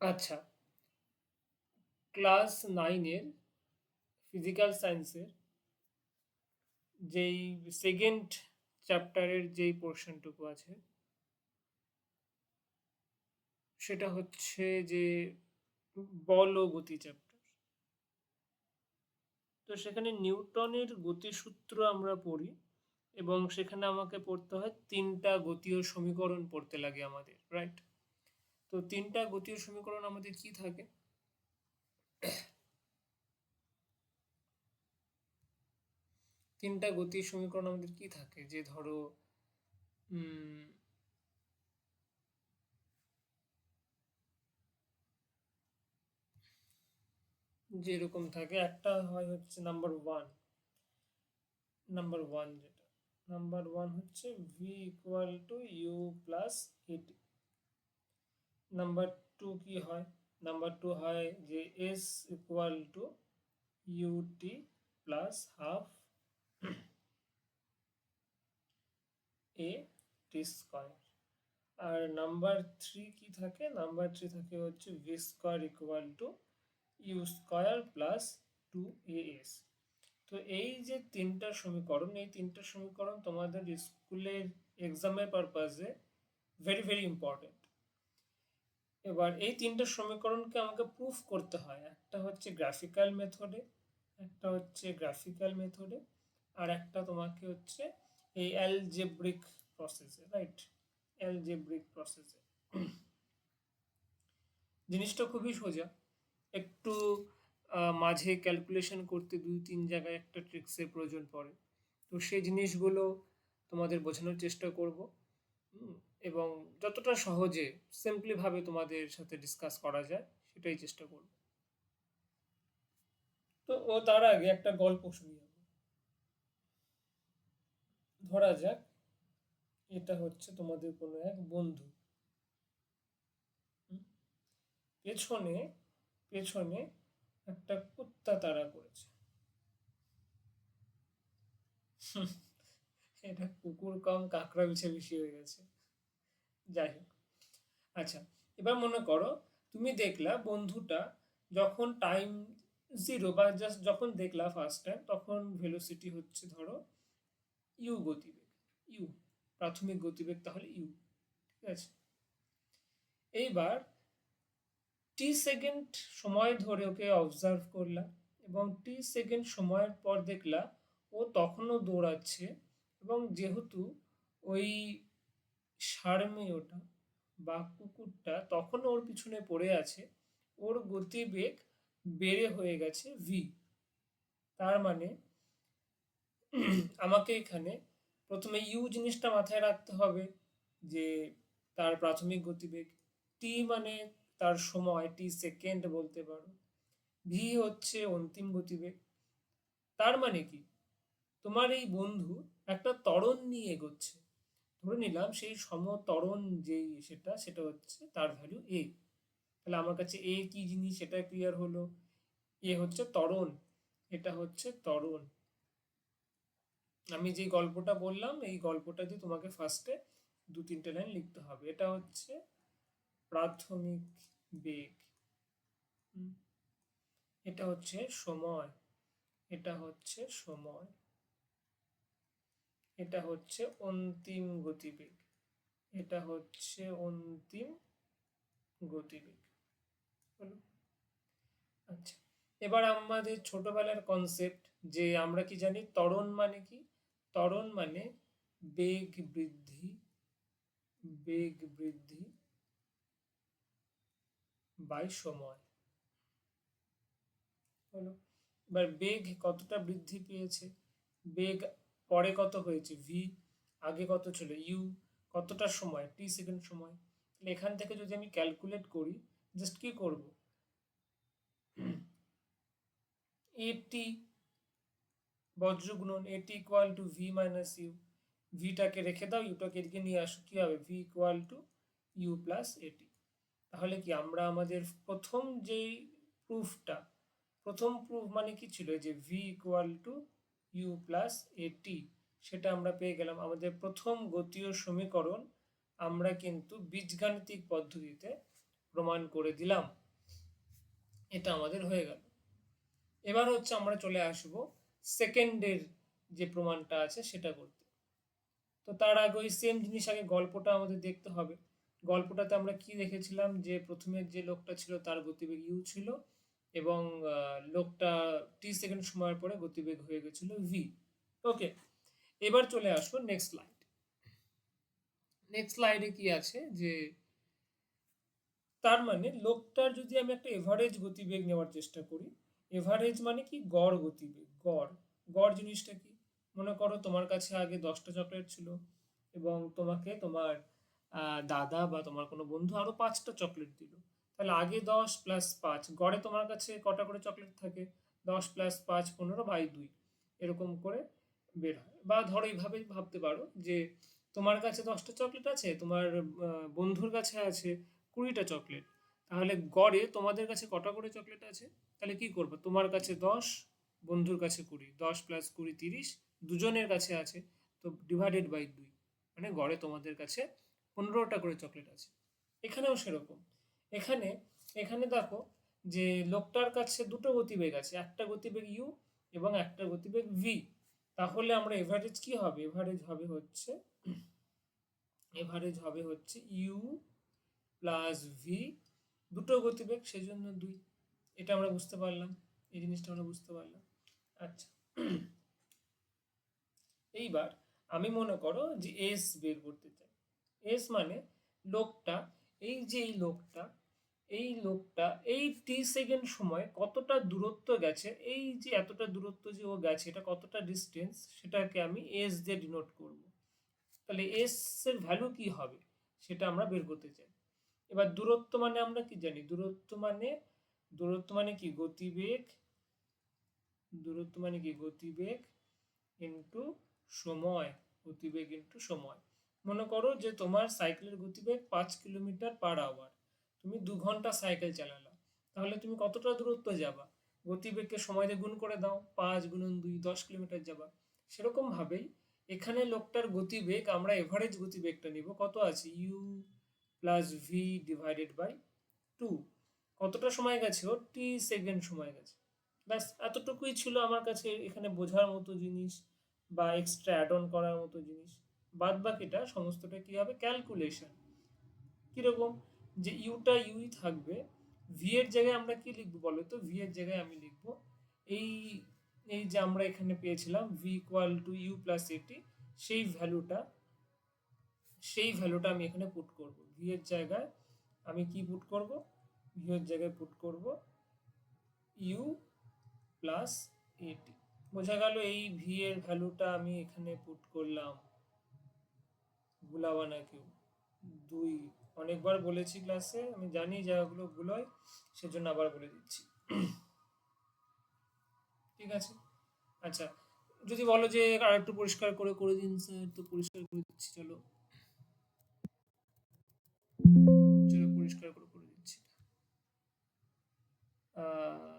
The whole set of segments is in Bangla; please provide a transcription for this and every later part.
আচ্ছা, ক্লাস নাইনের ফিজিক্যাল সায়েন্সের যেই সেকেন্ড চ্যাপ্টারের যেই পোর্শনটুকু আছে সেটা হচ্ছে যে বল ও গতি চ্যাপ্টার। তো সেখানে নিউটনের গতিসূত্র আমরা পড়ি এবং সেখানে আমাকে পড়তে হয় তিনটা গতীয় সমীকরণ পড়তে লাগে আমাদের, রাইট? তো তিনটা গতীয় সমীকরণ আমাদের কি থাকে? তিনটা গতীয় সমীকরণ আমাদের কি থাকে, যে ধরো উম, যেরকম থাকে, একটা হয় হচ্ছে নাম্বার ওয়ান যেটা নাম্বার ওয়ান হচ্ছে v equal to u plus a t. Number two কি হয়? নাম্বার টু হয় যে s equal to u t plus half a t square. আর নাম্বার থ্রি কি থাকে? নাম্বার থ্রি থাকে হচ্ছে v square equal to u square plus two a s. তো এই যে তিনটা সমীকরণ, এই তিনটা সমীকরণ তোমাদের স্কুলের এক্সামের পারপাসে ভেরি ভেরি ইম্পর্টেন্ট। এবার এই তিনটা সমীকরণকে আমাকে প্রুফ করতে হয়। একটা হচ্ছে গ্রাফিক্যাল মেথডে আর একটা তোমাকে হচ্ছে এই অ্যালজেব্রিক প্রসেসে, রাইট? অ্যালজেব্রিক প্রসেসে জিনিসটা খুবই সোজা। একটু মাঝে ক্যালকুলেশন করতে দুই তিন জায়গায় একটা ট্রিক্সের প্রয়োজন পড়ে। তো সেই জিনিসগুলো তোমাদের বোঝানোর চেষ্টা করব। হুম, এবং যতটা সহজে সিম্পলিভাবে তোমাদের সাথে ডিসকাস করা যায় সেটাই চেষ্টা করব। তো তার আগে একটা গল্প শুনি আমি। ধরা যাক এটা হচ্ছে তোমাদের কোনো এক বন্ধু। হুম, পেছনে পেছনে একটা কুত্তা তাড়া করেছে। এটা কুকুর কম কাকড়া বিছে বেশি হয়ে গেছে। যাই হোক, আচ্ছা, এবার মনে করো তুমি দেখলা বন্ধুটা যখন টাইম জিরো বা জাস্ট যখন দেখলা ফার্স্ট টাইম, তখন ভেলোসিটি হচ্ছে ধরো ইউ গতিবেগ। ইউ প্রাথমিক গতিবেগ তাহলে ইউ, ঠিক আছে? এইবার টি সেকেন্ড সময় ধরে ওকে অবজার্ভ করলা এবং টি সেকেন্ড সময়ের পর দেখলা ও তখনও দৌড়াচ্ছে। এবং যেহেতু ওই সারমেয়টা বা কুকুরটা তখনও ওর পিছনে পড়ে আছে, ওর গতিবেগ বেড়ে হয়ে গেছে ভি। তার মানে আমাকে এখানে প্রথমে ইউ জিনিসটা মাথায় রাখতে হবে, যে তার প্রাথমিক গতিবেগ। টি মানে তার সময়, টি সেকেন্ড বলতে পারো। ভি হচ্ছে অন্তিম গতিবেগ। তার মানে কি, তোমার এই বন্ধু একটা ত্বরণ নিয়ে এগোচ্ছে। ধরে নিলাম সেই সমত্বরণ যেই সেটা সেটা হচ্ছে তার ভ্যালু এ। তাহলে আমার কাছে এ কি জিনিস সেটা ক্লিয়ার হলো। এ হচ্ছে ত্বরণ, এটা হচ্ছে ত্বরণ। আমি যে গল্পটা বললাম এই গল্পটা দিয়ে তোমাকে ফার্স্টে দু তিনটে লাইন লিখতে হবে। এটা হচ্ছে প্রাথমিক বেগ। হুম, এটা হচ্ছে সময়, এটা হচ্ছে সময়, এটা হচ্ছে অন্তিম গতিবেগ, এটা হচ্ছে অন্তিম গতিবেগ। হলো? আচ্ছা, এবার আমাদের ছোটবেলার কনসেপ্ট, যে আমরা কি জানি ত্বরণ মানে কি? ত্বরণ মানে বেগ বৃদ্ধি, বেগ বৃদ্ধি বাই সময়। হলো? এবার বেগ কতটা বৃদ্ধি পেয়েছে? বেগ পরে কত হয়েছে ভি, আগে কত ছিল ইউ, কতটা সময় টি সেকেন্ড সময়। তাহলে এখান থেকে যদি আমি ক্যালকুলেট করি, জাস্ট কি করব, এটি বজ্রগুণন at equal to v minus u. ভিটাকে রেখে দাও, ইউটাকে এদিকে নিয়ে আসো, কি হবে? V equal to u plus at. তাহলে কি আমরা আমাদের প্রথম যেই প্রুফটা, প্রথম প্রুফ মানে কি ছিল, যে v equal to u plus a t, সেটা আমরা পেয়ে গেলাম। আমাদের প্রথম গতীয় সমীকরণ আমরা কিন্তু বীজগাণিতিক পদ্ধতিতে প্রমাণ করে দিলাম। এটা আমাদের হয়ে গেল। এবার হচ্ছে আমরা চলে আসব সেকেন্ডের যে প্রমাণটা আছে সেটা করতে। তো তার আগে ওই সেম জিনিস, আগে গল্পটা আমাদের দেখতে হবে। গল্পটাতে আমরা কি দেখেছিলাম, যে প্রথমে যে লোকটা ছিল তার গতিবেগ ইউ ছিল, এবং লোকটা টি সেকেন্ড সময়ের পরে গতিবেগ হয়ে গেছিল ভি। ওকে, এবার চলে আসবো নেক্সট স্লাইড। নেক্সট স্লাইডে কি আছে, যে তার মানে লোকটার যদি আমি একটা এভারেজ গতিবেগ নেওয়ার চেষ্টা করি, এভারেজ মানে কি, গড় গতিবেগ। গড়, গড় জিনিসটা কি, মনে করো তোমার কাছে আগে 10টা চকলেট ছিল, এবং তোমাকে তোমার দাদা বা তোমার কোনো বন্ধু আরো 5টা চকলেট দিল। তাহলে আগে 10 প্লাস 5, গড়ে তোমার কাছে কটা করে চকলেট থাকে? 10 প্লাস 5 15/2 এরকম করে বের হয়। বা ধরো এইভাবে ভাবতে পারো যে তোমার কাছে 10টা চকলেট আছে, তোমার বন্ধুর কাছে আছে 20টা চকলেট। তাহলে গড়ে তোমাদের কাছে কটা করে চকলেট আছে? তাহলে কি করবে, তোমার কাছে 10, বন্ধুর কাছে 20, 10 প্লাস 20 30, দুজনের কাছে আছে, তো ডিভাইডেড বাই 2, মানে গড়ে তোমাদের কাছে 15টা করে চকলেট আছে। এখানেও সেরকম। এখানে এখানে দেখো যে লোকটার কাছে দুটো গতিবেগ আছে, একটা গতিবেগ ইউ এবং একটা গতিবেগ ভি। তাহলে আমরা এভারেজ কি হবে, এভারেজ হবে হচ্ছে ইউ প্লাস ভি, দুটো গতিবেগ সেজন্য 2। এটা আমরা বুঝতে পারলাম, এই জিনিসটা আমরা বুঝতে পারলাম। আচ্ছা, এইবার আমি মনে করো যে এস বের করতে চাই। এস মানে লোকটা, এই যে এই লোকটা এই টি সেকেন্ড সময় কতটা দূরত্ব গেছে, এই যে এতটা দূরত্ব যে ও গেছে, এটা কতটা ডিস্টেন্স, সেটাকে আমি এস দিয়ে ডিনোট করব। তাহলে এস এর ভ্যালু কি হবে সেটা আমরা বের করতে চাই। এবার দূরত্ব মানে আমরা কি জানি, দূরত্ব মানে কি, গতিবেগ ইন্টু সময়। মনে করো যে তোমার সাইকেলের গতিবেগ 5 কিলোমিটার/আওয়ার, তুমি 2 ঘন্টা সাইকেল চালালা, তাহলে তুমি কতটা দূরত্ব যাবা? গতিবেগকে সময় দিয়ে গুণ করে দাও, 5 × 2 10 কিলোমিটার যাবা। সেরকম ভাবেই এখানে লোকটার গতিবেগ, আমরা এভারেজ গতিবেগটা নিব, কত আছে, u plus v divided by 2। কতটা সময় গেছে, ও টি সেকেন্ড সময় গেছে। ব্যাস এতটুকুই ছিল আমার কাছে এখানে বোঝার মতো জিনিস, বা এক্সট্রা অ্যাড অন করার মতো জিনিস। বাদ বাকিটা সমস্তটা কি হবে, ক্যালকুলেশন। কিরকম, যে ইউটা ইউই থাকবে, ভি এর জায়গায় আমরা কি লিখবো বলো তো? ভি এর জায়গায় আমি লিখবো এই এই যে আমরা এখানে পেয়েছিলাম v equal to u plus a t, সেই ভ্যালুটা সেই ভ্যালুটা আমি এখানে পুট করব। ভি এর জায়গায় আমি কি পুট করব, ভি এর জায়গায় পুট করব ইউ প্লাস এটি। বোঝা গেল, এই ভি এর ভ্যালুটা আমি এখানে পুট করলাম, ভুলাবা না কেউ। 2, অনেকবার বলেছি ক্লাসে, আমি জানি জায়গাগুলো ভুল হয়, সেজন্য আবার বলে দিচ্ছি। ঠিক আছে, আচ্ছা, যদি বলো যে আর একটু পরিষ্কার করে করে দিন স্যার, তো পরিষ্কার করে দিচ্ছি। চলো চলো পরিষ্কার করে করে দিচ্ছি। আহ,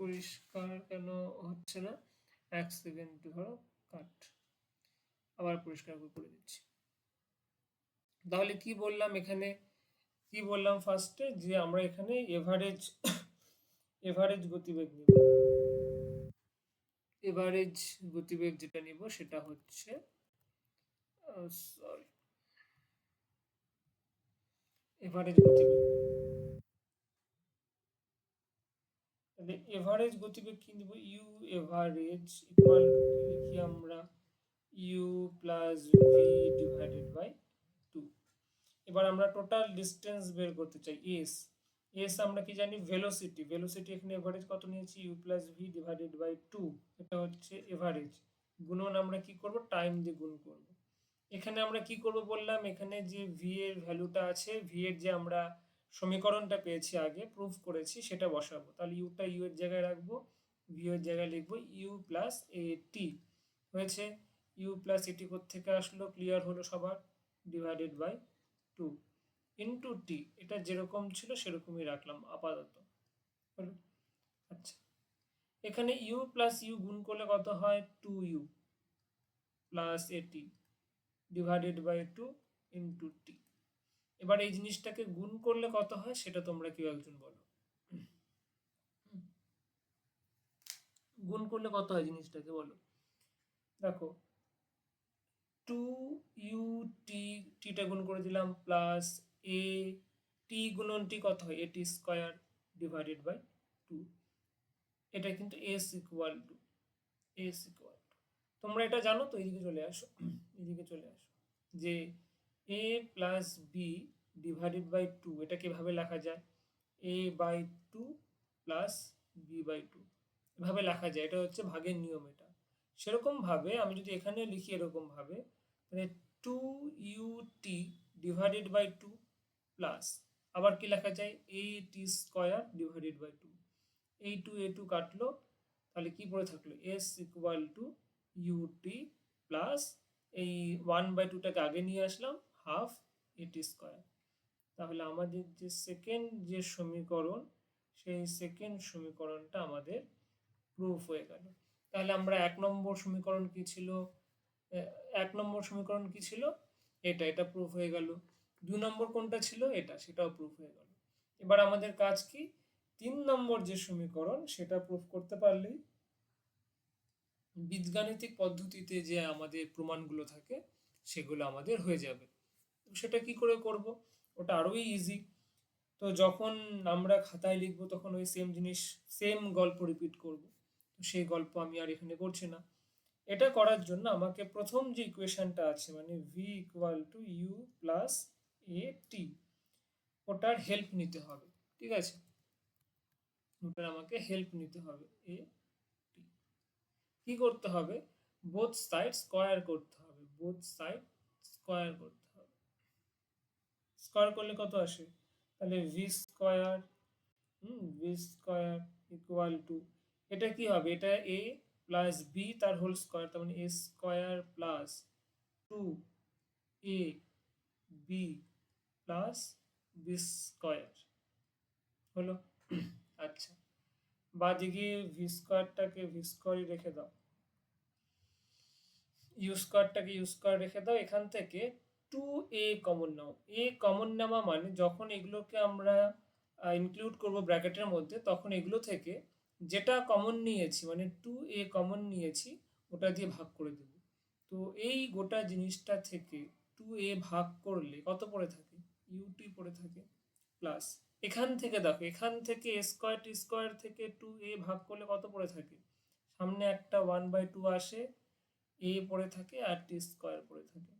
পরিষ্কার কেন হচ্ছে না, 1 সেকেন্ড ধরো, কাট, আবার পরিষ্কার করে করে দিচ্ছি। তাহলে কি বললাম এখানে, কি বললাম ফার্স্টে, যে আমরা এখানে এভারেজ গতিবেগ নিব। এভারেজ গতিবেগ যেটা নিব সেটা হচ্ছে, সরি, এভারেজ গতিবেগ, তাহলে এভারেজ গতিবেগ কি নিব, ইউ এভারেজ ইকুয়াল টু কি লিখি আমরা, u plus v divided by 2। এবার আমরা টোটাল ডিস্টেন্স বের করতে চাই, এস। এস আমরা কি জানি, ভেলোসিটি এখানে এভারেজ কত নিয়েছি, u plus v divided by 2, এটা হচ্ছে এভারেজ। গুণন আমরা কি করব, টাইম দিয়ে গুণ করব। এখানে আমরা কি করব বললাম, এখানে যে ভি এর ভ্যালুটা আছে, ভি এর যে আমরা সমীকরণটা পেয়েছি আগে প্রুফ করেছি, সেটা বসাবো। তাহলে ইউটা ইউ এর জায়গায় রাখবো, ভি এর জায়গায় লিখবো ইউ প্লাস এ টি। হয়েছে, ইউ প্লাস এটি কোত্থেকে আসলো, ক্লিয়ার হলো সবার, ডিভাইডেড বাই 2 ইন্টু টি। এটা যেরকম ছিল সেরকমই রাখলাম আপাতত, হলো। আচ্ছা, এখানে ইউ প্লাস ইউ গুণ করলে কত হয়, 2u প্লাস এটি ডিভাইডেড বাই 2 ইন্টু টি। এবার এই জিনিসটাকে গুণ করলে কত হয় সেটা তোমরা কেউ একজন বলো। গুণ করলে কত হয় জিনিসটাকে বলো। দেখো 2u টি, টিটা গুণ করে দিলাম, প্লাস এ টি গুণন টি কত হয়, এটি স্কোয়ার ডিভাইডেড বাই 2। এটা কিন্তু S equal two, S equal two, তোমরা এটা জানো তো, এইদিকে চলে আসো, এদিকে চলে আসো, যে এ প্লাস বি ডিভাইডেড বাই 2 এটা কিভাবে লেখা যায়, এ বাই 2 প্লাস বি বাই 2 এভাবে লেখা যায়, এটা হচ্ছে ভাগের নিয়ম। এটা সেরকম ভাবে আমি যদি এখানে লিখি এরকম ভাবে, তাহলে 2ut ডিভাইডেড বাই 2 প্লাস আবার কি লেখা যায়, এ টি স্কোয়ার ডিভাইডেড বাই 2, এই 2 এ 2 কাটলো, তাহলে কি পড়ে থাকলো, s equal to u t plus এই 1/2টাকে আগে নিয়ে আসলাম, হাফ এটি স্কোয়ার। তাহলে আমাদের যে সেকেন্ড যে সমীকরণ, সেই সেকেন্ড সমীকরণটা আমাদের প্রুফ হয়ে গেল। তাহলে আমরা 1 নম্বর সমীকরণ কি ছিল, 1 নম্বর সমীকরণ কি ছিল, এটা প্রুফ হয়ে গেল। 2 নম্বর কোনটা ছিল, এটা, সেটাও প্রুফ হয়ে গেল। এবার আমাদের কাজ কি, 3 নম্বর যে সমীকরণ সেটা প্রুফ করতে পারলেই বীজগাণিতিক পদ্ধতিতে যে আমাদের প্রমাণগুলো থাকে সেগুলো আমাদের হয়ে যাবে। সেটা কি করে করব, ওটা আরোই ইজি। তো যখন আমরা খাতায় লিখবো তখন ওই সেম জিনিস, সেম গল্প রিপিট করব, তো সেই গল্প আমি আর এখানে করছি না। এটা করার জন্য আমাকে প্রথম যে ইকুয়েশনটা আছে, মানে v equal to u plus a t, ওটার হেল্প নিতে হবে, ঠিক আছে, ওটার আমাকে হেল্প নিতে হবে। এ টি কি করতে হবে, বোথ সাইড স্কোয়ার করতে হবে, বোথ সাইড স্কোয়ার করতে হবে। স্কোয়ার করলে কত আসে, তাহলে v square, V square equal two, এটা কি হবে, এটা এ প্লাস বি তার হোল স্কোয়ার, তার মানে এ square plus 2 A B plus B square হলো। আচ্ছা, বাদিকে ভি স্কোয়ারটাকে ভি স্কোয়ারই রেখে দাও, ইউ স্কোয়ারটাকে ইউ স্কোয়ার রেখে দাও, এখান থেকে 2a common now. A common নেওয়া মানে যখন এগুলোকে আমরা ইনক্লুড করব ব্র্যাকেটের মধ্যে, তখন এগুলো থেকে যেটা কমন নিয়েছি, মানে 2a কমন নিয়েছি, ওটা দিয়ে ভাগ করে দেব। তো এই গোটা জিনিসটা থেকে 2a ভাগ করলে কত পড়ে থাকে, ইউটি পড়ে থাকে, প্লাস এখান থেকে দেখো, এখান থেকে এ স্কোয়ার টি স্কোয়ার থেকে 2a ভাগ করলে কত পড়ে থাকে, সামনে একটা 1/2 আসে, এ পড়ে থাকে আর টি স্কোয়ার পড়ে থাকে।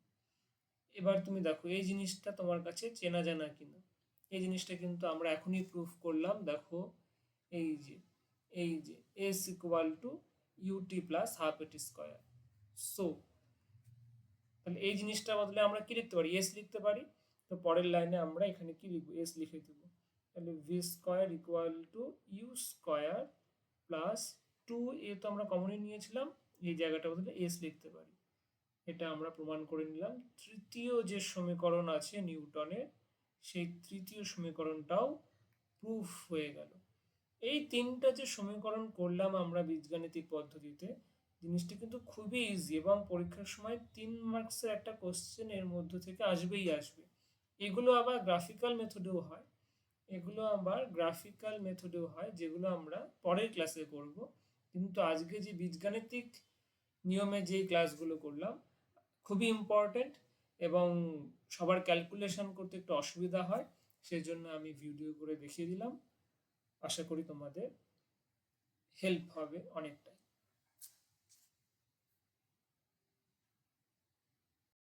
এবার তুমি দেখো এই জিনিসটা তোমার কাছে চেনা জানা কিনা, এই জিনিসটা কিন্তু আমরা এখনই প্রুফ করলাম। দেখো এই যে, এই যে s equal to u t plus half a t square. So তাহলে এই জিনিসটা বদলে আমরা কি লিখতে পারি, এস লিখতে পারি। তো পরের লাইনে আমরা এখানে কি লিখবো, এস লিখে দেবো। তাহলে v square equal to u square plus 2a তো আমরা কমনই নিয়েছিলাম, এই জায়গাটা বদলে এস লিখতে পারি। এটা আমরা প্রমাণ করে নিলাম। তৃতীয় যে সমীকরণ আছে নিউটনের, সেই তৃতীয় সমীকরণটাও প্রুফ হয়ে গেল। এই তিনটা যে সমীকরণ করলাম আমরা বীজগাণিতিক পদ্ধতিতে, জিনিসটা কিন্তু খুবই ইজি, এবং পরীক্ষার সময় 3 মার্কসের একটা কোশ্চেন এর মধ্য থেকে আসবেই আসবে। এগুলো আবার গ্রাফিক্যাল মেথডেও হয়, এগুলো আবার গ্রাফিক্যাল মেথডেও হয়, যেগুলো আমরা পরের ক্লাসে করব। কিন্তু আজকে যে বীজগাণিতিক নিয়মে যেই ক্লাসগুলো করলাম খুবই ইম্পর্টেন্ট, এবং সবার ক্যালকুলেশন করতে একটু অসুবিধা হয়, সেজন্য আমি ভিডিও করে দেখিয়ে দিলাম। আশা করি তোমাদের হেল্প হবে অনেকটা।